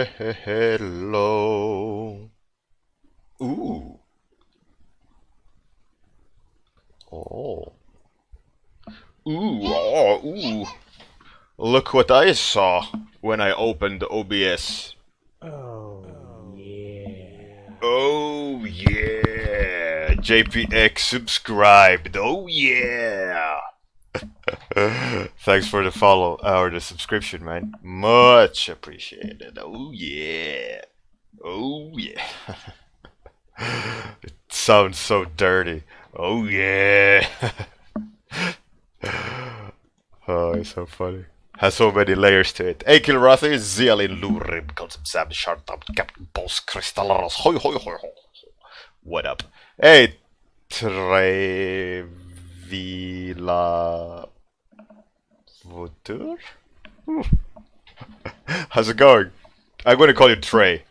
Hello. Ooh. Oh. Ooh. Oh. Ooh. Look what I saw when I opened OBS. Oh, yeah. Oh yeah. JPX subscribed. Oh yeah. Thanks for the follow or the subscription, man. Much appreciated. Oh yeah. Oh yeah. It sounds so dirty. Oh yeah. Oh, it's so funny. Has so many layers to it. Hey, Kilrathi, Zialin Lurim, Concept Sam, Sharp, Captain Boss, Crystalaros, hoi hoi hoi hoi. What up? Hey, Trevila Votur? How's it going? I'm gonna call you Trey.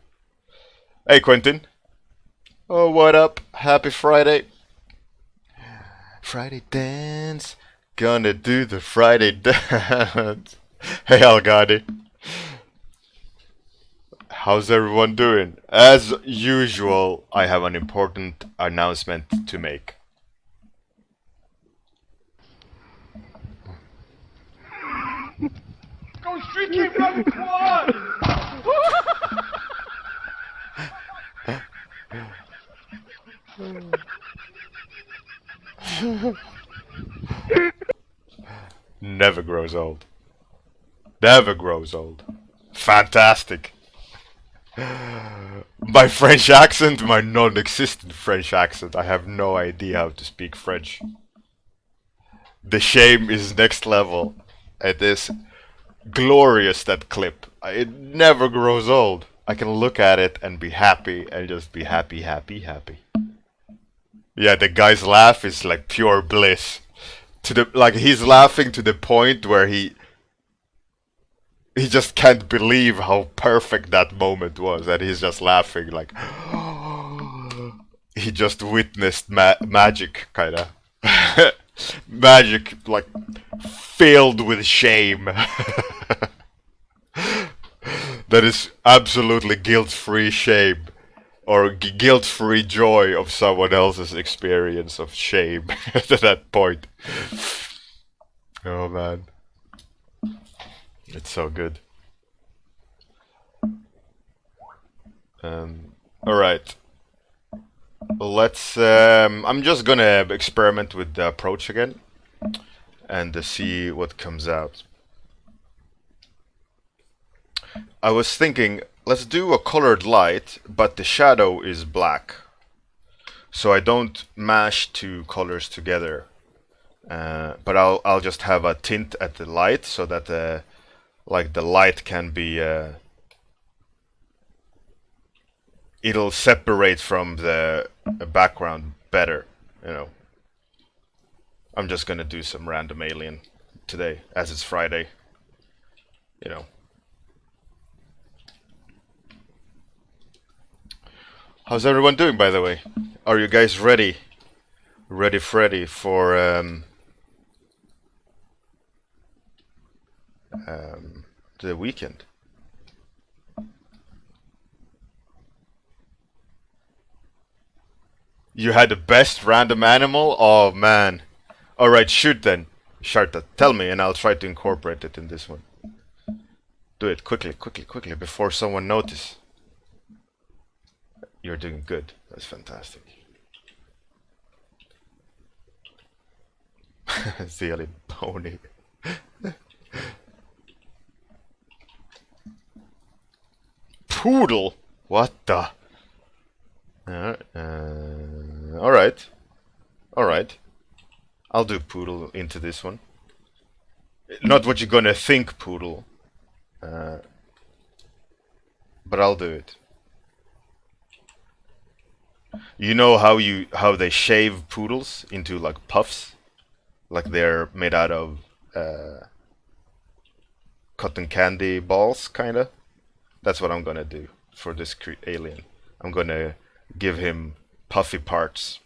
Hey, Quentin. Oh, what up? Happy Friday. Friday dance. Gonna do the Friday dance. Hey, Algadi. How's everyone doing? As usual, I have an important announcement to make. Go street keep run quad! Never grows old. Never grows old. Fantastic. My French accent, my non-existent French accent. I have no idea how to speak French. The shame is next level. It is glorious, that clip. It never grows old. I can look at it and be happy and just be happy, happy, happy. Yeah, the guy's laugh is like pure bliss. To the like he's laughing to the point where he just can't believe how perfect that moment was, and he's just laughing like he just witnessed magic, kind of magic, like filled with shame. That is absolutely guilt-free shame, or guilt-free joy of someone else's experience of shame to that point. Oh man, it's so good. All right, let's. I'm just gonna experiment with the approach again and see what comes out. I was thinking, let's do a colored light, but the shadow is black, so I don't mash two colors together. But I'll just have a tint at the light so that like the light can be it'll separate from the background better, you know. I'm just gonna do some random alien today, as it's Friday, you know. How's everyone doing, by the way? Are you guys ready? Ready, Freddy, for the weekend? You had the best random animal? Oh man. Alright, shoot then. Sharta, tell me and I'll try to incorporate it in this one. Do it quickly, quickly, quickly, before someone notices. You're doing good. That's fantastic. Silly pony. Poodle? What the? Alright. Alright. I'll do poodle into this one. Not what you're gonna think poodle. But I'll do it. You know how they shave poodles into like puffs? Like they're made out of cotton candy balls, kinda? That's what I'm gonna do for this alien. I'm gonna give him puffy parts.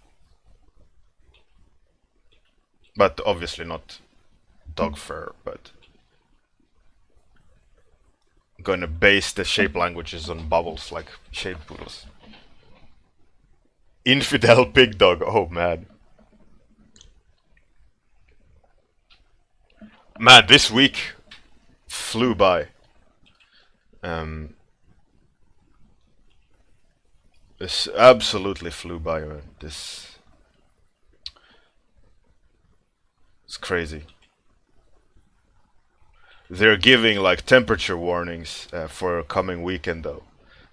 But obviously not dog fur, but... gonna base the shape languages on bubbles like shape poodles. Infidel pig dog. Oh man. Man, this week flew by. Um, this absolutely flew by, man. This is crazy. They're giving like temperature warnings for coming weekend though,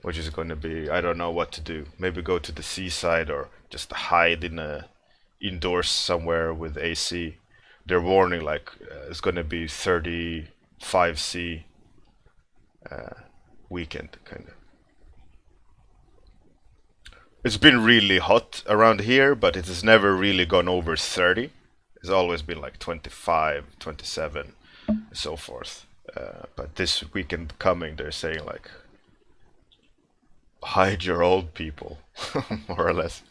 which is going to be, I don't know what to do. Maybe go to the seaside or just hide in a indoors somewhere with AC. They're warning like it's going to be 35°C weekend kind of. It's been really hot around here, but it has never really gone over 30. It's always been like 25, 27, and so forth. But this weekend coming, they're saying like, hide your old people, more or less.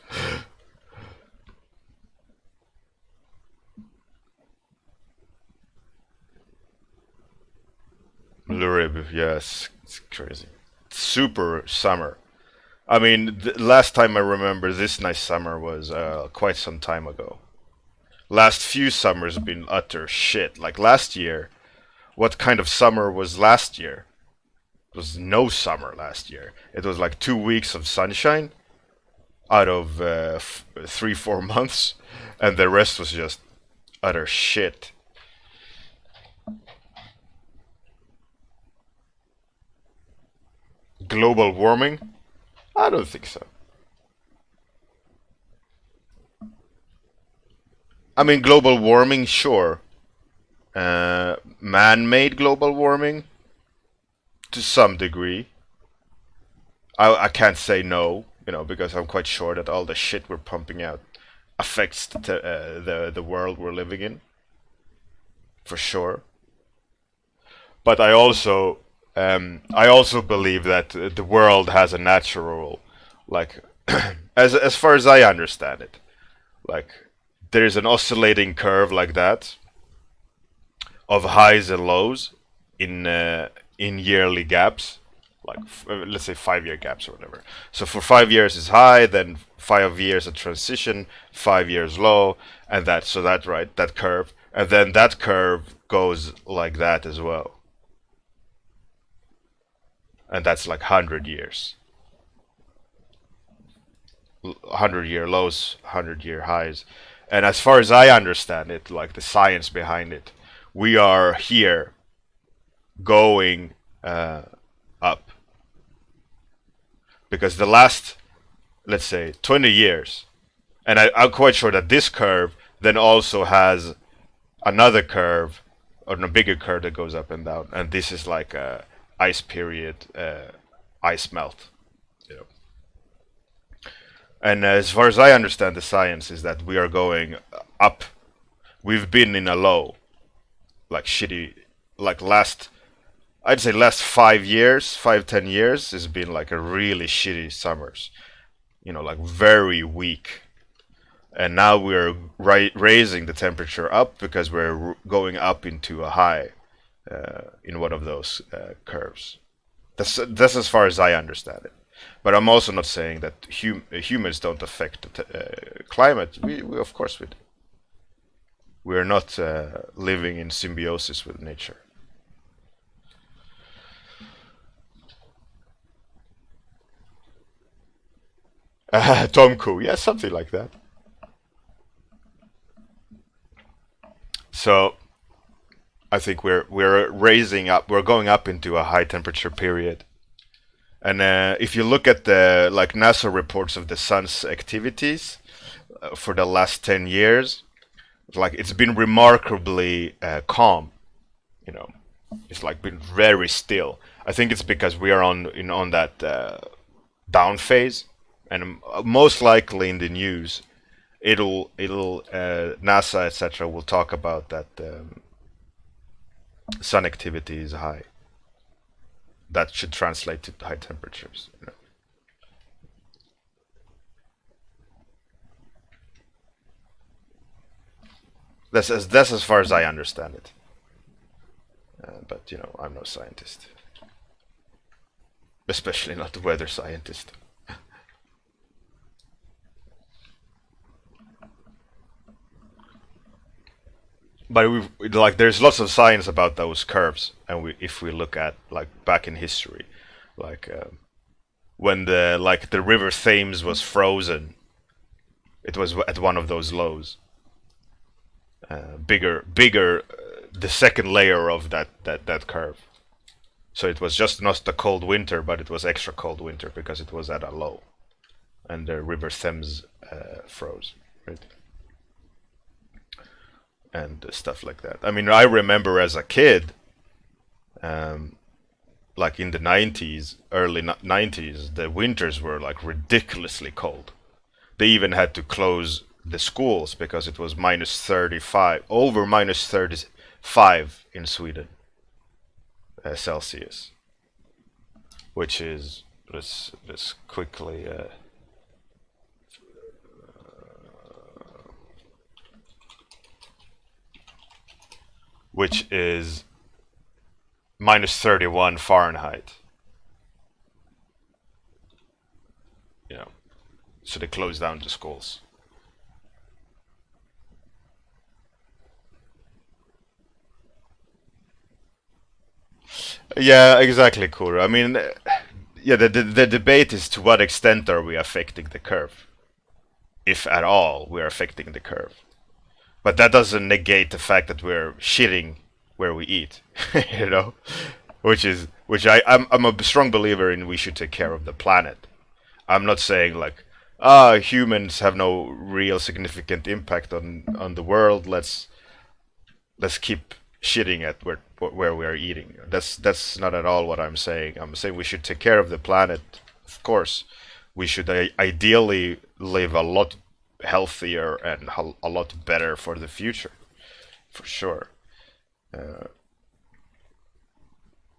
Lurib, yes, it's crazy. Super summer. I mean, last time I remember this nice summer was quite some time ago. Last few summers have been utter shit. Like last year, what kind of summer was last year? It was no summer last year. It was like 2 weeks of sunshine out of 3, 4 months, and the rest was just utter shit. Global warming? I don't think so. I mean, global warming, sure. Man-made global warming, to some degree. I can't say no, because I'm quite sure that all the shit we're pumping out affects the world we're living in, for sure. But I also believe that the world has a natural, like, as far as I understand it, like there's an oscillating curve like that of highs and lows in yearly gaps, like let's say 5 year gaps or whatever. So for 5 years is high, then 5 years a transition, 5 years low, and that curve, and then that curve goes like that as well, and that's like 100 years, 100 year lows, 100 year highs. And as far as I understand it, like the science behind it, we are here going up because the last, let's say, 20 years, and I'm quite sure that this curve then also has another curve or a bigger curve that goes up and down, and this is like a ice period, ice melt, you know. And as far as I understand, the science is that we are going up. We've been in a low, like shitty, like I'd say last 5 years, 5, 10 years has been like a really shitty summers, like very weak. And now we're raising the temperature up because we're going up into a high in one of those curves. That's as far as I understand it. But I'm also not saying that humans don't affect the climate. We of course we do. We are not living in symbiosis with nature. Tomku, yeah, something like that. So I think we're raising up. We're going up into a high temperature period. And if you look at the like NASA reports of the sun's activities for the last 10 years, like it's been remarkably calm. You know, it's like been very still. I think it's because we are on that down phase, and most likely in the news, it'll NASA etc. will talk about that sun activity is high. That should translate to high temperatures. That's as far as I understand it. But I'm no scientist. especially not the weather scientist. But there's lots of science about those curves, and if we look at like back in history, like when the river Thames was frozen, it was at one of those lows. Bigger, the second layer of that curve. So it was just not a cold winter, but it was extra cold winter because it was at a low, and the river Thames froze, right? And stuff like that. I mean, I remember as a kid, like in the 90s, early 90s, the winters were like ridiculously cold. They even had to close the schools because it was minus 35, over minus 35 in Sweden, Celsius, which is, let's quickly which is minus 31 Fahrenheit. You know, so they closed down the schools. Yeah, exactly, Kura. I mean, yeah, the debate is to what extent are we affecting the curve, if at all we're affecting the curve. But that doesn't negate the fact that we're shitting where we eat, you know, which I'm a strong believer in. We should take care of the planet. I'm not saying like humans have no real significant impact on the world. Let's keep shitting at where we are eating. That's not at all what I'm saying. I'm saying we should take care of the planet. Of course, we should ideally live a lot healthier and a lot better for the future, for sure. Uh,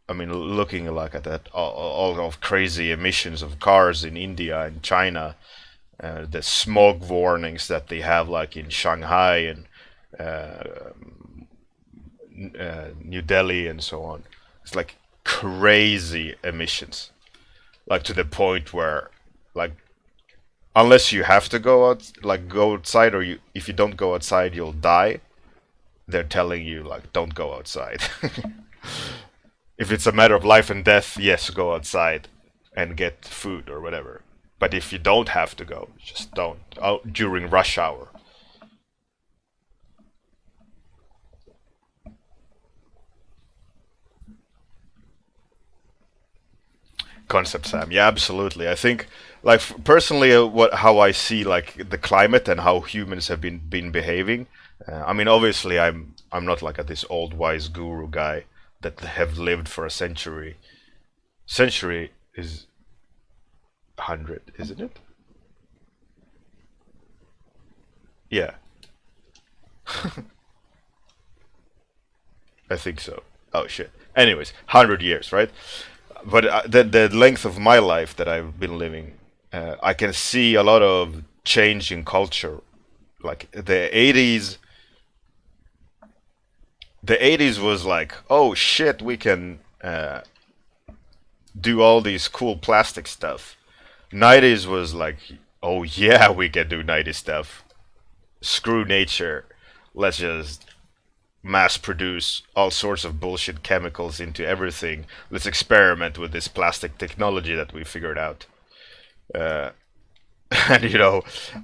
I mean, looking like at that all of crazy emissions of cars in India and China, the smog warnings that they have like in Shanghai and uh, New Delhi and so on. It's like crazy emissions, like to the point where, like, unless you have to go out, like go outside, or if you don't go outside, you'll die. They're telling you like, don't go outside. If it's a matter of life and death, yes, go outside and get food or whatever. But if you don't have to go, just don't. Out during rush hour. Concept, Sam. Yeah, absolutely. I think, like, personally, what how I see like the climate and how humans have been behaving. I mean, obviously, I'm not like this old wise guru guy that have lived for a century. Century is 100, isn't it? Yeah, I think so. Oh shit. Anyways, 100 years, right? But the length of my life that I've been living, I can see a lot of change in culture. Like the 80s was like, oh shit, we can do all these cool plastic stuff. 90s was like, oh yeah, we can do 90s stuff. Screw nature. Let's just mass produce all sorts of bullshit chemicals into everything. Let's experiment with this plastic technology that we figured out. Uh, and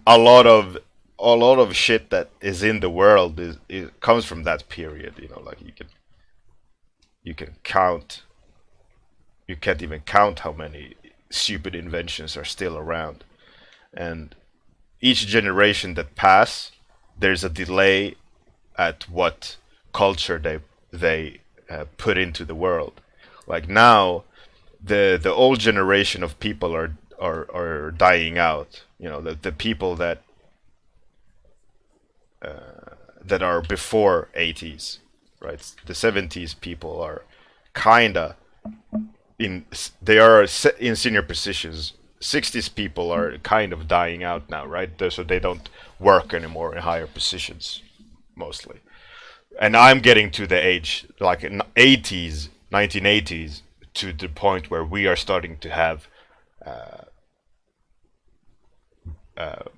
a lot of a lot of shit that is in the world is comes from that period. Like you can count. You can't even count how many stupid inventions are still around. And each generation that pass, there's a delay at what culture they put into the world. Like now, the old generation of people are dying out. The people that are before 80s, right? The 70s people are kinda in they are in senior positions. 60s people are kind of dying out now, right? So they don't work anymore in higher positions mostly. And I'm getting to the age like in 80s, 1980s to the point where we are starting to have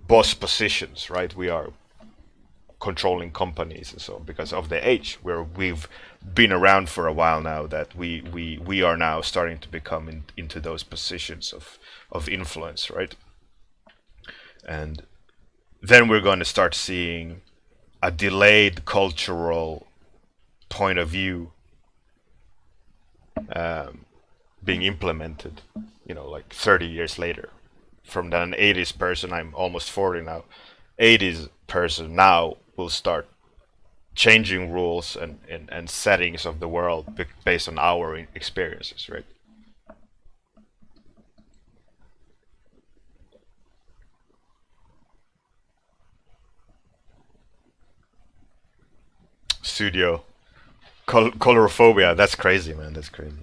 boss positions, right? We are controlling companies and so on because of the age where we've been around for a while now, that we are now starting to become into those positions of influence, right? And then we're going to start seeing a delayed cultural point of view being implemented, like 30 years later. From an 80s person, I'm almost 40 now, 80s person now will start changing rules and settings of the world based on our experiences, right? Studio. Colorophobia, that's crazy, man. That's crazy.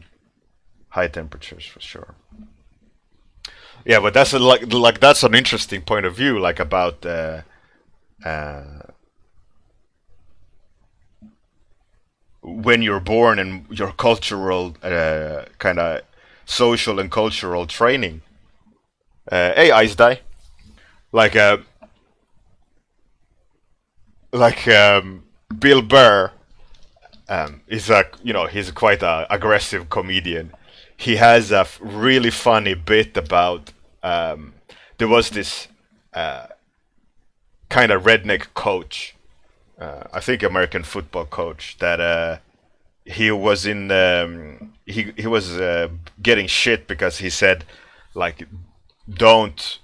High temperatures for sure. Yeah, but that's like that's an interesting point of view, like about when you're born and your cultural kind of social and cultural training. Hey, Ice Die, like Bill Burr is he's quite a aggressive comedian. He has a really funny bit about there was this kind of redneck coach, I think American football coach, that he was in he was getting shit because he said like don't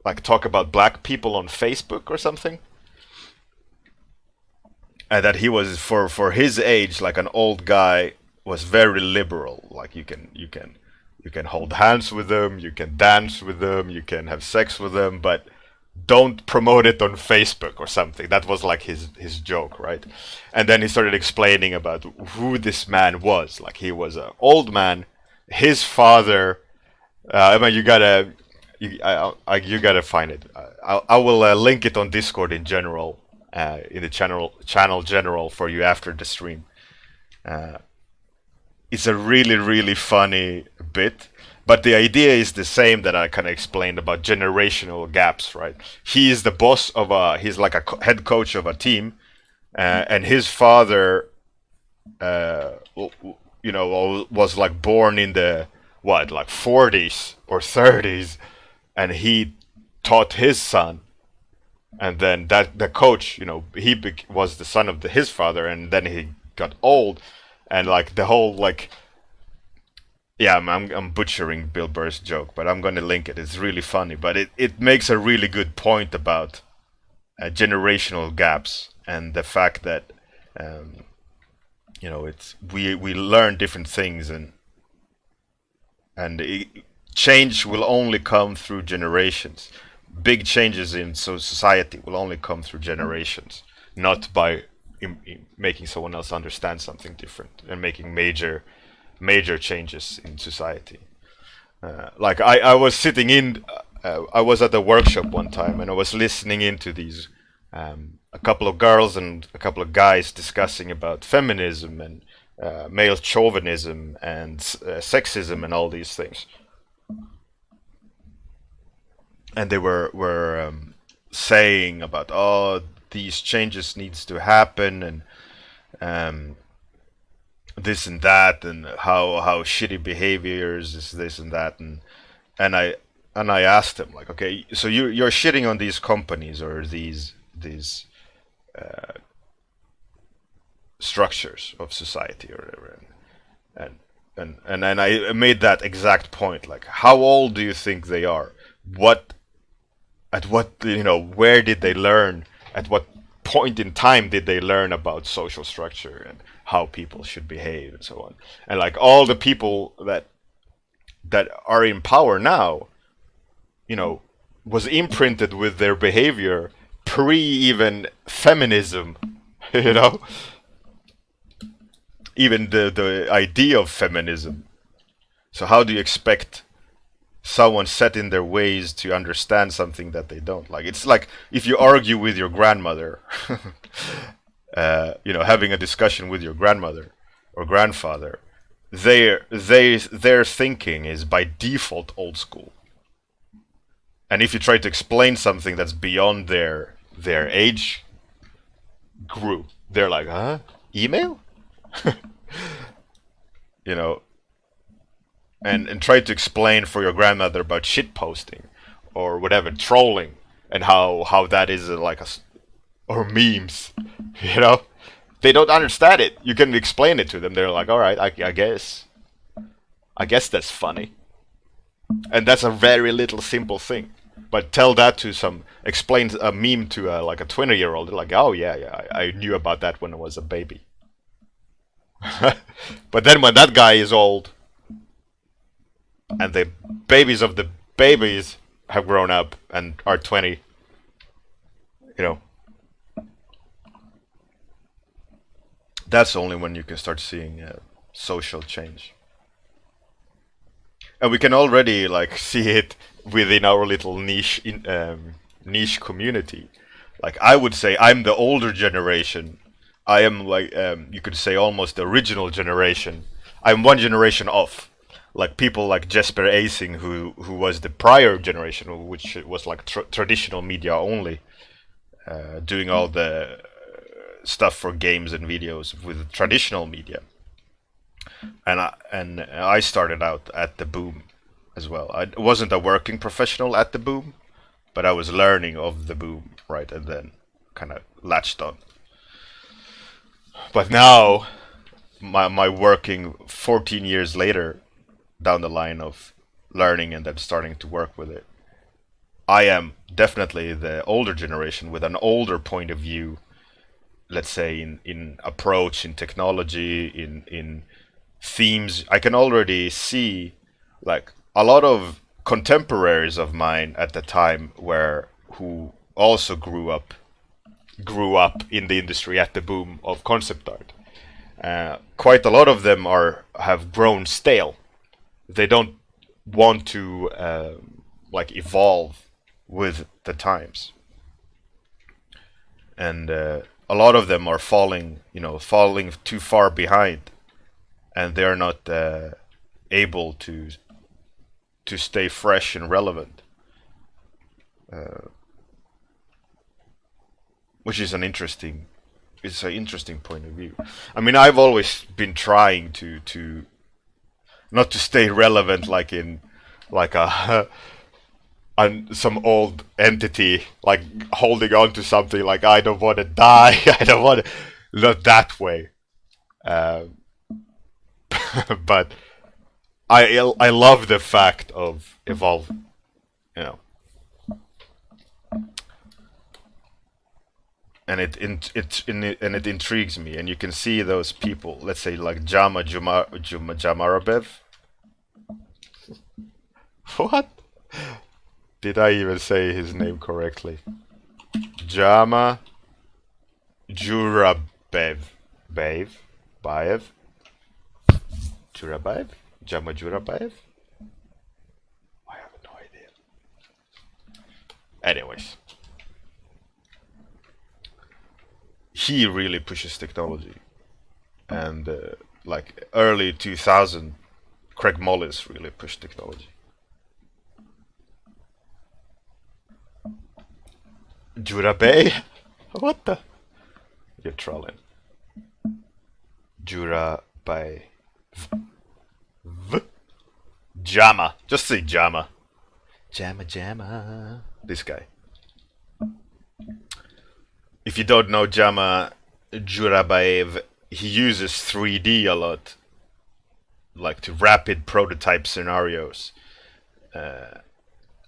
like talk about black people on Facebook or something, and that he was for his age, like an old guy, was very liberal. Like you can hold hands with them, you can dance with them, you can have sex with them, but don't promote it on Facebook or something. That was like his joke, right? And then he started explaining about who this man was. Like he was an old man, his father. I mean, you gotta find it. I will link it on Discord in general, in the channel general for you after the stream. It's a really funny bit, but the idea is the same that I kind of explained about generational gaps, right? He is the boss of he's like a head coach of a team, and his father, was like born in the like 40s or 30s, and he taught his son, and then that the coach, was the son of his father, and then he got old, and like the whole like, yeah, I'm butchering Bill Burr's joke, but I'm gonna link it. It's really funny, but it makes a really good point about generational gaps and the fact that it's we learn different things, and change will only come through generations. Big changes in society will only come through generations, not by making someone else understand something different and making major changes in society. Like I was sitting in, I was at a workshop one time, and I was listening into these a couple of girls and a couple of guys discussing about feminism and male chauvinism and sexism and all these things. And they were saying about, these changes needs to happen, and this and that, and how shitty behaviors is this and that, and I asked him, like, okay, so you're shitting on these companies or these structures of society or whatever, and I made that exact point, like, how old do you think they are? Where did they learn? At what point in time did they learn about social structure and how people should behave and so on? And like all the people that are in power now, was imprinted with their behavior pre even feminism, even the idea of feminism. So how do you expect someone set in their ways to understand something that they don't? Like, it's like if you argue with your grandmother, having a discussion with your grandmother or grandfather, their thinking is by default old school. And if you try to explain something that's beyond their age group, they're like, huh? Email? You know, and try to explain for your grandmother about shit posting or whatever, trolling, and how that is or memes, you know? They don't understand it. You can explain it to them. They're like, all right, I guess that's funny. And that's a very little simple thing. But tell that to explain a meme to like a 20-year-old. They're like, oh yeah, I knew about that when I was a baby. But then when that guy is old, and the babies of the babies have grown up and are 20, you know, that's only when you can start seeing social change. And we can already like see it within our little niche community. Like I would say, I'm the older generation. I am like you could say almost the original generation. I'm one generation off. Like people like Jesper Acing, who was the prior generation, which was like traditional media only, doing all the stuff for games and videos with traditional media. And I started out at the Boom as well. I wasn't a working professional at the Boom, but I was learning of the Boom, right, and then kind of latched on. But now, my working 14 years later, down the line of learning and then starting to work with it, I am definitely the older generation with an older point of view. Let's say in approach, in technology, in themes. I can already see like a lot of contemporaries of mine at the time who also grew up in the industry at the Boom of concept art. Quite a lot of them have grown stale. They don't want to like evolve with the times, and a lot of them are falling too far behind, and they're not able to stay fresh and relevant, which is an interesting point of view. I mean, I've always been trying to not to stay relevant, like in like some old entity, like holding on to something, like I don't want to die. I don't want to, not that way. But I love the fact of evolving, you know, and it intrigues me. And you can see those people, let's say like Jamarabev. What? Did I even say his name correctly? Jama Jurabev. Baev? Jurabaev? Jama Jurabaev? I have no idea. Anyways. He really pushes technology. And like early 2000, Craig Mollis really pushed technology. Jurabay? What the? You're trolling. Jurabay. Jama. Just say Jama. Jama. This guy. If you don't know Jama Jurabaev, he uses 3D a lot. Like to rapid prototype scenarios.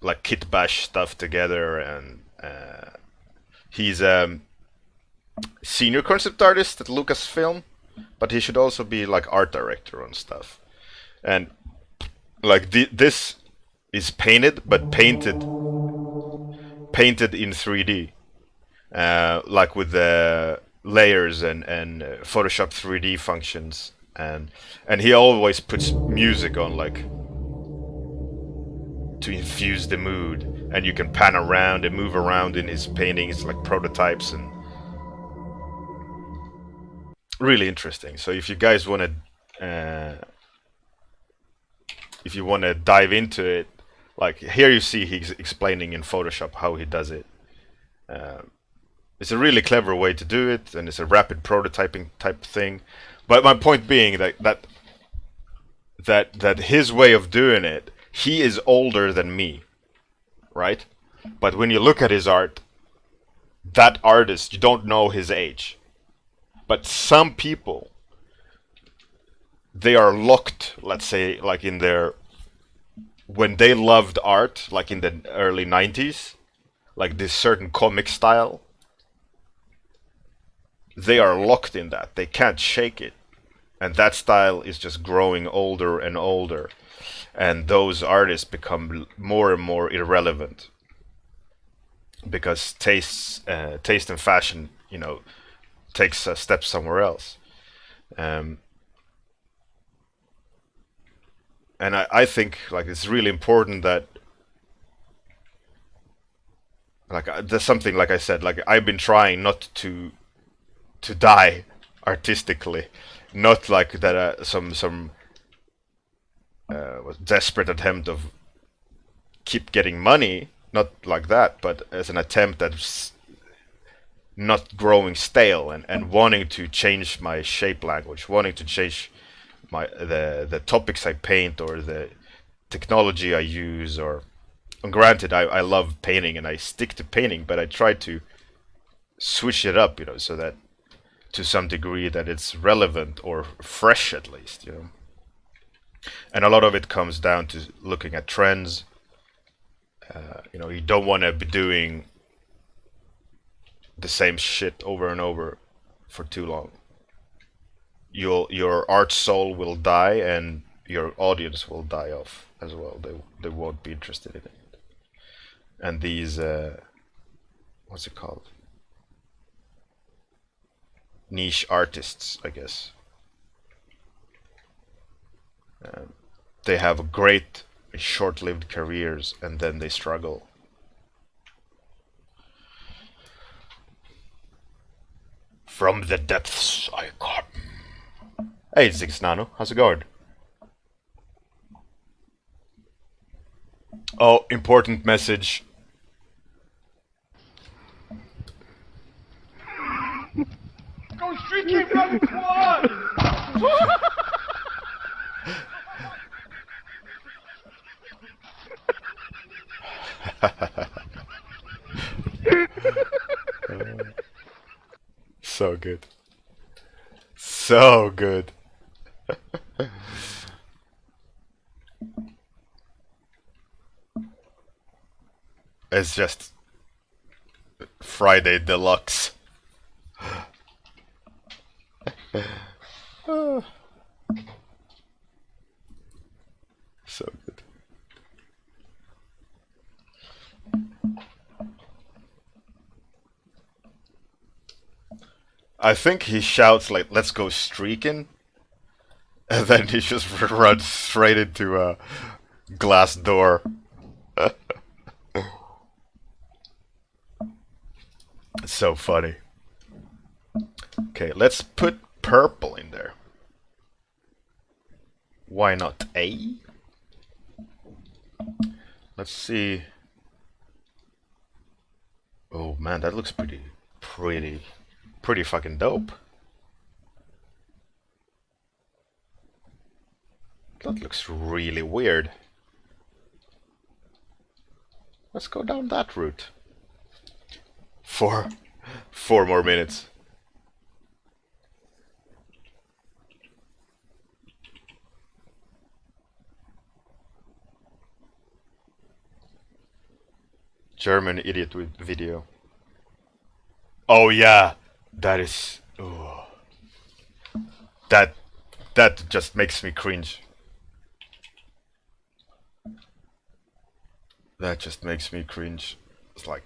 Like kit bash stuff together, and he's a senior concept artist at Lucasfilm, but he should also be like art director on stuff. And like this is painted, but painted in 3D, like with the layers and Photoshop 3D functions, and he always puts music on, like to infuse the mood, and you can pan around and move around in his paintings like prototypes, and really interesting. So if you guys want to if you want to dive into it, like here you see he's explaining in Photoshop how he does it. It's a really clever way to do it, and it's a rapid prototyping type thing. But my point being that his way of doing it, he is older than me, right? But when you look at his art, that artist, you don't know his age. But some people, they are locked, let's say, like in their, when they loved art, like in the early 90s, like this certain comic style, they are locked in that. They can't shake it. And that style is just growing older and older. And those artists become more and more irrelevant. Because taste and fashion, you know, takes a step somewhere else. And I think like it's really important that like there's something, like I said, like I've been trying not to die artistically, not like that some desperate attempt of keep getting money, not like that, but as an attempt at not growing stale and wanting to change my shape language, wanting to change my the topics I paint or the technology I use. Or and granted, I love painting and I stick to painting, but I try to switch it up, you know, so that to some degree that it's relevant or fresh at least, you know. And a lot of it comes down to looking at trends. You know, you don't want to be doing the same shit over and over for too long. Your art soul will die, and your audience will die off as well. They won't be interested in it. And these what's it called? Niche artists, I guess. They have great short-lived careers, and then they struggle. From the depths I come. Hey, Zix Nano, how's it going? Oh, important message. Go Street King from the quad! So good. So good. It's just Friday Deluxe. So good. I think he shouts like, "Let's go streaking," and then he just runs straight into a glass door. It's so funny. Okay, let's put purple in there. Why not? A? Let's see. Oh man, that looks pretty fucking dope. That looks really weird. Let's go down that route. Four more minutes. German idiot with video. Oh yeah, that is. Oh, that just makes me cringe. That just makes me cringe. It's like,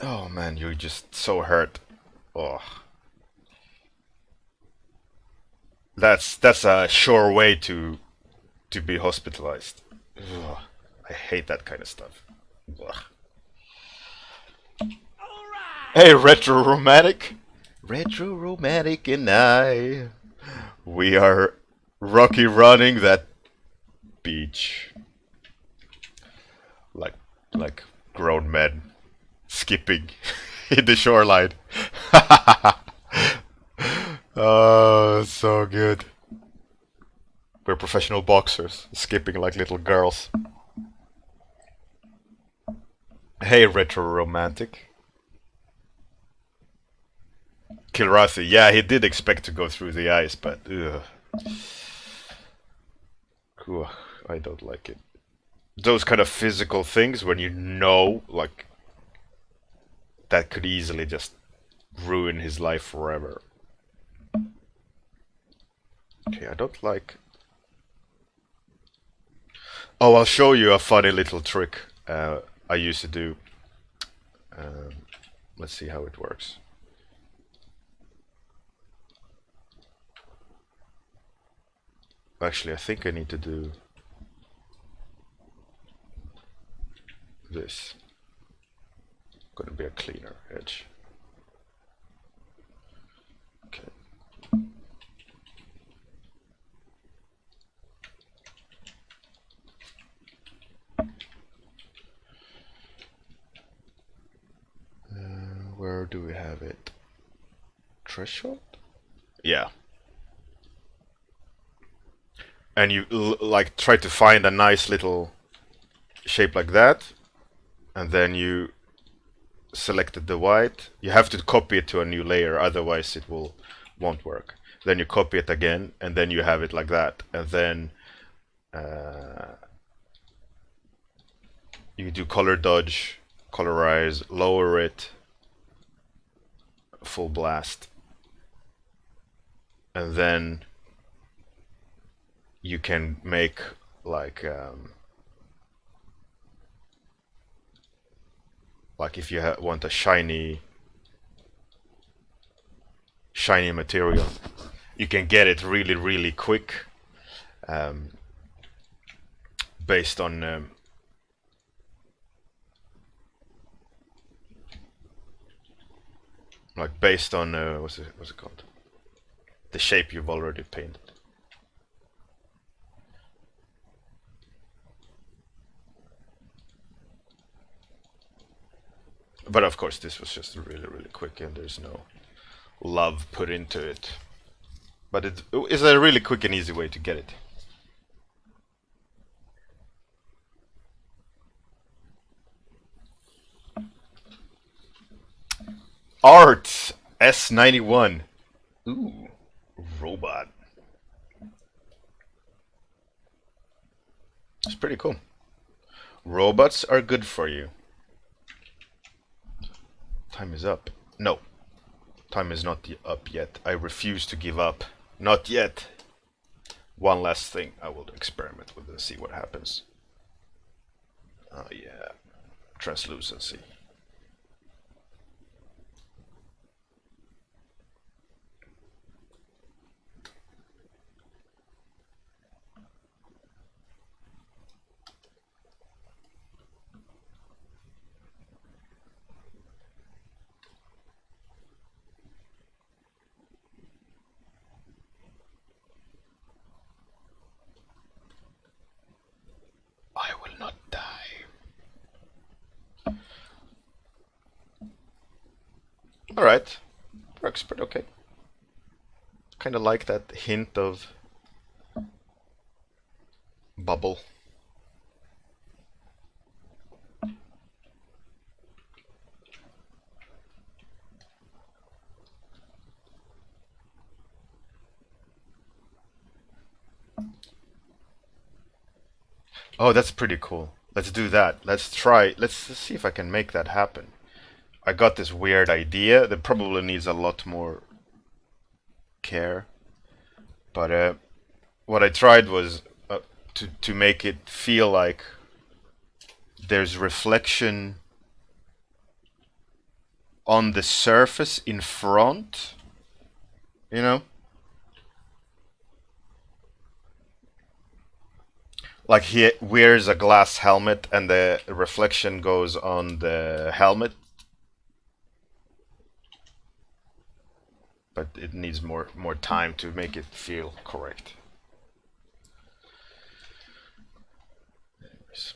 oh man, you're just so hurt. Oh, that's a sure way to be hospitalized. Ugh, I hate that kind of stuff. Ugh. Hey, retro romantic and I, we are rocky running that beach. like grown men skipping in the shoreline. Oh, so good. We're professional boxers, skipping like little girls. Hey, retro romantic. Kilrathi, yeah, he did expect to go through the ice, but ugh. Ugh, I don't like it. Those kind of physical things when you know, like, that could easily just ruin his life forever. Okay, I don't like. Oh, I'll show you a funny little trick I used to do. Let's see how it works. Actually, I think I need to do this. Gonna be a cleaner edge. Okay. Where do we have it? Threshold? Yeah. And you like try to find a nice little shape like that, and then you selected the white. You have to copy it to a new layer, otherwise it won't work. Then you copy it again, and then you have it like that, and then you do color dodge, colorize, lower it, full blast, and then you can make like if you want a shiny material, you can get it really quick, based on what's it called? The shape you've already painted. But of course, this was just really quick, and there's no love put into it. But it is a really quick and easy way to get it. Art S91. Ooh, robot. It's pretty cool. Robots are good for you. Time is up. No, time is not up yet. I refuse to give up. Not yet. One last thing I will experiment with and see what happens. Oh yeah, translucency. I will not die. Alright. Works pretty okay. Kinda like that hint of bubble. Oh, that's pretty cool. Let's do that. Let's see if I can make that happen. I got this weird idea that probably needs a lot more care. But what I tried was to make it feel like there's reflection on the surface in front, you know? Like he wears a glass helmet and the reflection goes on the helmet. But it needs more time to make it feel correct. Anyways.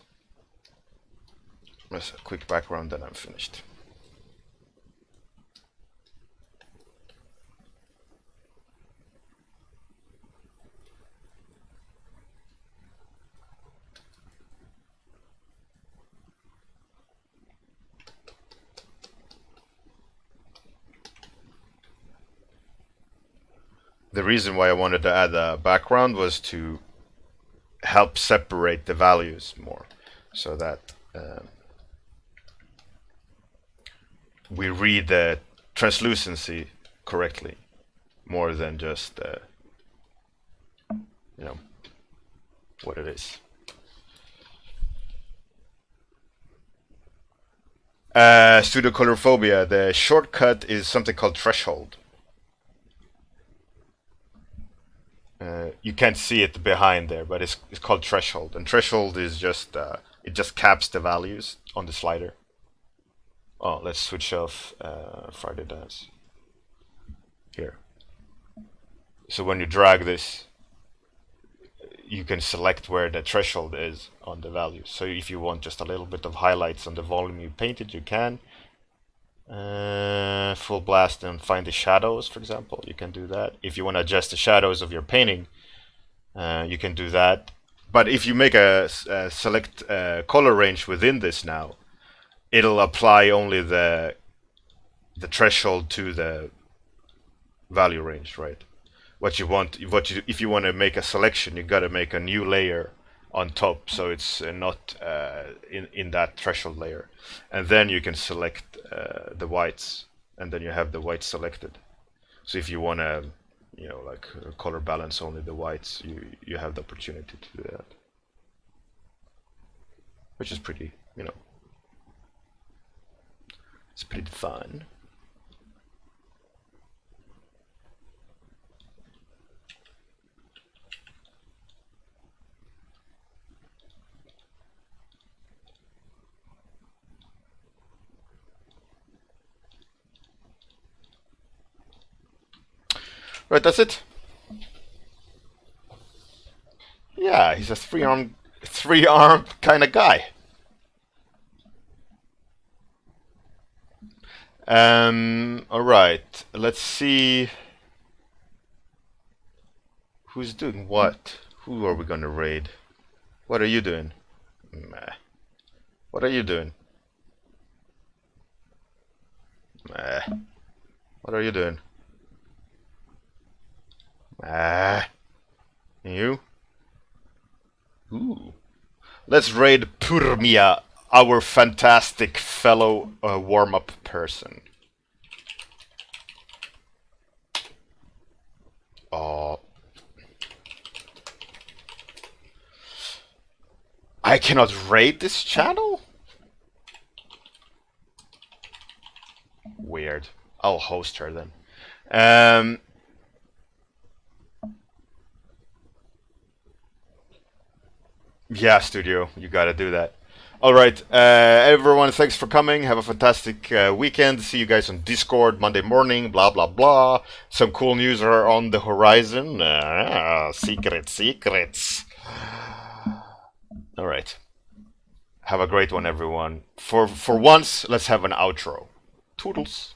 Just a quick background, then I'm finished. The reason why I wanted to add a background was to help separate the values more, so that we read the translucency correctly, more than just you know, what it is. Pseudocolorophobia, the shortcut is something called threshold. You can't see it behind there, but it's called threshold, and threshold is just it just caps the values on the slider. Oh, let's switch off Friday Dance here. So when you drag this, you can select where the threshold is on the value. So if you want just a little bit of highlights on the volume you painted, you can. Full blast and find the shadows, for example, you can do that. If you want to adjust the shadows of your painting, you can do that. But if you make a select color range within this now, it'll apply only the threshold to the value range, right? If you want to make a selection, you got to make a new layer on top, so it's not in that threshold layer, and then you can select the whites, and then you have the whites selected. So if you want to, like color balance only the whites, you have the opportunity to do that, which is pretty, it's pretty fun. Right, that's it. Yeah, he's a three-armed kind of guy. All right, let's see who's doing what. Who are we gonna raid? What are you doing? Meh. What are you doing? Meh. What are you doing? Meh. You? Ooh. Let's raid Purmia, our fantastic fellow warm-up person. Oh. I cannot raid this channel? Weird. I'll host her then. Yeah, studio, you gotta do that. Alright, everyone, thanks for coming. Have a fantastic weekend. See you guys on Discord Monday morning, blah blah blah. Some cool news are on the horizon. Secrets. Alright. Have a great one, everyone. For once, let's have an outro. Toodles.